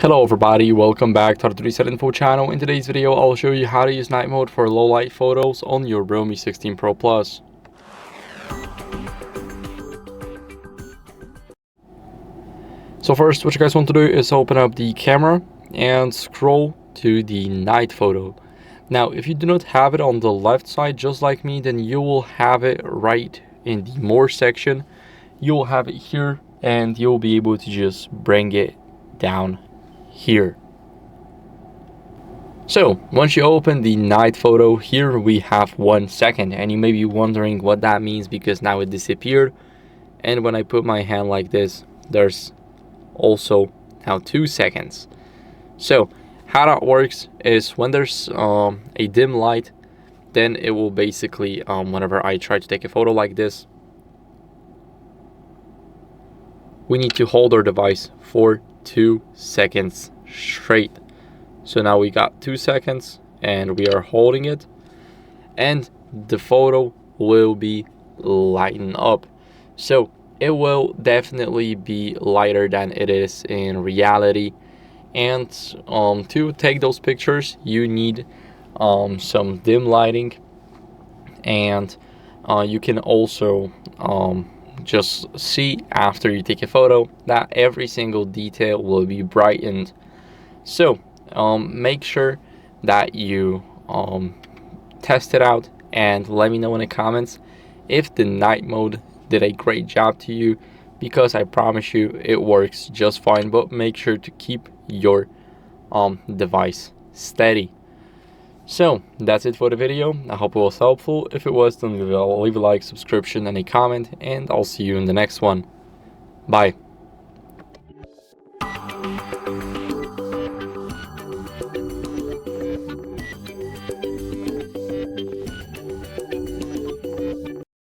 Hello everybody, welcome back to the HardReset.Info channel. In today's video, I'll show you how to use night mode for low light photos on your REALME 16 Pro Plus. So first, what you guys want to do is open up the camera and scroll to the night photo. Now, if you do not have it on the left side, just like me, then you will have it right in the more section. You will have it here and you'll be able to just bring it down here. So once you open the night photo, here we have 1 second, and you may be wondering what that means because now it disappeared. And when I put my hand like this, there's also now 2 seconds. So how that works is when there's a dim light, then it will basically whenever I try to take a photo like this, we need to hold our device for 2 seconds straight. So now we got 2 seconds and we are holding it, and the photo will be lighting up. So it will definitely be lighter than it is in reality. And to take those pictures, you need some dim lighting, and you can also just see after you take a photo that every single detail will be brightened. So make sure that you test it out and let me know in the comments if the night mode did a great job to you, because I promise you it works just fine. But make sure to keep your device steady. So that's it for the video. I hope it was helpful. If it was, then leave a like, subscription, and a comment, and I'll see you in the next one. Bye.